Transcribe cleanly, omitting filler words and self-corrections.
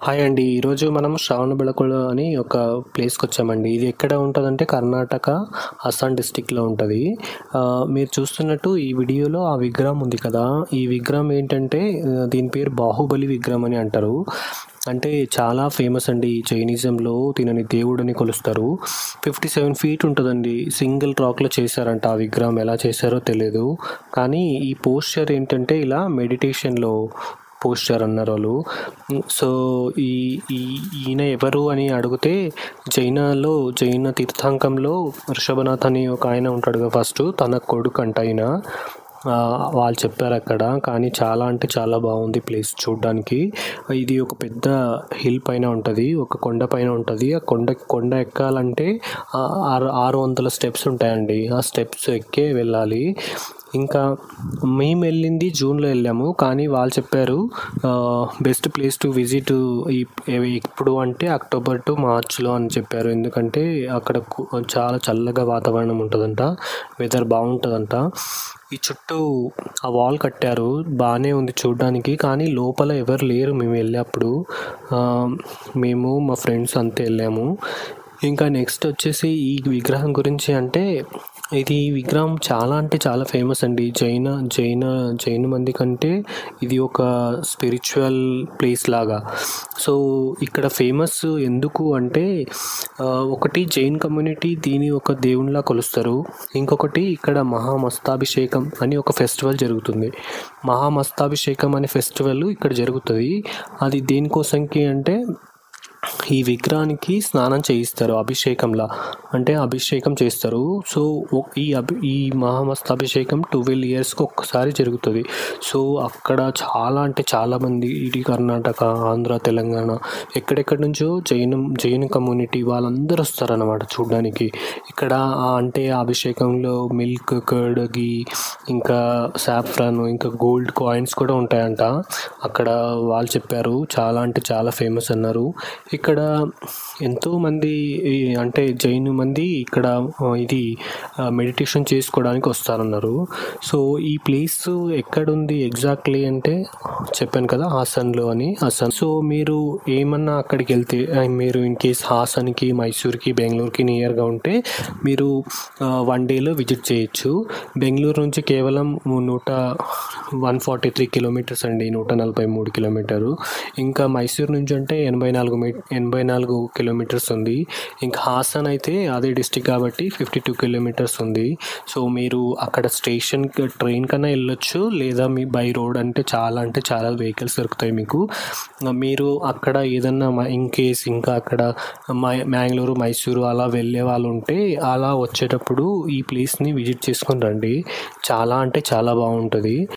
Hi అండి. ఈరోజు మనం శ్రవణబెళగొళ అని ఒక ప్లేస్‌కొచ్చామండి. ఇది ఎక్కడ ఉంటదంటే కర్ణాటక అస్సాం డిస్ట్రిక్ట్‌లో ఉంటది. మీరు చూస్తున్నట్టు ఈ వీడియోలో ఆ విగ్రహం ఉంది కదా! ఈ విగ్రహం ఏంటంటే దీని పేరు బాహుబలి విగ్రహం అని అంటారు. అంటే చాలా ఫేమస్ అండి. ఈ జైనిజంలో దీనిని దేవుడని కొలుస్తారు. 57 ఫీట్ ఉంటదండి. సింగిల్ రాక్‌లో చేశారంట ఆ విగ్రహం. ఎలా చేశారో తెలీదు. కానీ ఈ పోస్చర్ ఏంటంటే ఇలా మెడిటేషన్‌లో పోస్చర్ అన్నారాళ్ళు. సో, ఈ ఈ ఈయన ఎవరు అని అడిగితే జైన తీర్థంకంలో వృషభనాథ్ అని ఒక ఆయన ఉంటాడు కదా ఫస్టు. తన కొడుకంట ఈయన. వాళ్ళు చెప్పారక్కడ. కానీ చాలా అంటే చాలా బాగుంది ప్లేస్ చూడ్డానికి. ఇది ఒక పెద్ద హిల్ పైన ఉంటది. ఒక కొండ పైన ఉంటది. ఆ కొండ ఎక్కాలంటే 600 స్టెప్స్ ఉంటాయండి. ఆ స్టెప్స్ ఎక్కే వెళ్ళాలి. ఇంకా మేము వెళ్ళింది జూన్లో వెళ్ళాము. కానీ వాళ్ళు చెప్పారు బెస్ట్ ప్లేస్ టు విజిట్ ఎప్పుడు అంటే అక్టోబర్ టు మార్చ్లో అని చెప్పారు. ఎందుకంటే అక్కడ చాలా చల్లగా వాతావరణం ఉంటుందంట. వెదర్ బాగుంటుందంట. ఈ చుట్టూ ఆ వాల్ కట్టారు. బాగానే ఉంది చూడ్డానికి. కానీ లోపల ఎవరు లేరు మేము వెళ్ళేప్పుడు. మేము మా ఫ్రెండ్స్ అంతే వెళ్ళాము. ఇంకా నెక్స్ట్ వచ్చేసి ఈ విగ్రహం గురించి అంటే ఈ విగ్రహం చాలా అంటే చాలా ఫేమస్ అండి. జైన మంది కంటే ఇది ఒక స్పిరిచువల్ ప్లేస్ లాగా. సో ఇక్కడ ఫేమస్ ఎందుకు అంటే ఒకటి జైన్ కమ్యూనిటీ దీని ఒక దేవునిలా కొలుస్తారు. ఇంకొకటి ఇక్కడ మహామస్తాభిషేకం అని ఒక ఫెస్టివల్ జరుగుతుంది. మహామస్తాభిషేకం అనే ఫెస్టివల్ ఇక్కడ జరుగుతుంది. అది దేనికోసంకి అంటే ఈ విగ్రహానికి స్నానం చేయిస్తారు అభిషేకంలా. అంటే అభిషేకం చేస్తారు. సో ఈ మహామస్తాభిషేకం 12 ఇయర్స్కి ఒక్కసారి జరుగుతుంది. సో అక్కడ చాలా అంటే చాలామంది ఇటు కర్ణాటక, ఆంధ్ర, తెలంగాణ ఎక్కడెక్కడి నుంచో జైన్ కమ్యూనిటీ వాళ్ళందరూ వస్తారన్నమాట చూడ్డానికి. ఇక్కడ అంటే అభిషేకంలో మిల్క్, కర్డ్, ఘీ, ఇంకా సాఫ్రాన్, ఇంకా గోల్డ్ కాయిన్స్ కూడా ఉంటాయంట. అక్కడ వాళ్ళు చెప్పారు. చాలా అంటే చాలా ఫేమస్ అన్నారు. ఇక్కడ ఎంతోమంది అంటే జైన్ మంది ఇక్కడ ఇది మెడిటేషన్ చేసుకోవడానికి వస్తారన్నారు. సో ఈ ప్లేస్ ఎక్కడుంది ఎగ్జాక్ట్లీ అంటే చెప్పాను కదా హాసన్లో అని. హాసన్. సో మీరు ఏమన్నా అక్కడికి వెళ్తే మీరు ఇన్ కేస్ హాసన్కి, మైసూర్కి, బెంగళూరుకి నియర్గా ఉంటే మీరు 1 డేలో విజిట్ చేయొచ్చు. బెంగళూరు నుంచి కేవలం 143 కిలోమీటర్స్ అండి. 143 కిలోమీటరు. ఇంకా మైసూర్ నుంచి అంటే 84 కిలోమీటర్స్ ఉంది. ఇంకా హాసన్ అయితే అదే డిస్టిక్ కాబట్టి 52 కిలోమీటర్స్ ఉంది. సో మీరు అక్కడ స్టేషన్కి ట్రైన్ కన్నా వెళ్ళొచ్చు, లేదా మీ బై రోడ్ అంటే చాలా వెహికల్స్ దొరుకుతాయి మీకు. మీరు అక్కడ ఏదన్నా ఇన్ కేస్ ఇంకా అక్కడ మ్యాంగ్లూరు, మైసూరు అలా వెళ్ళే వాళ్ళు ఉంటే అలా వచ్చేటప్పుడు ఈ ప్లేస్ని విజిట్ చేసుకొని రండి. చాలా అంటే చాలా బాగుంటుంది.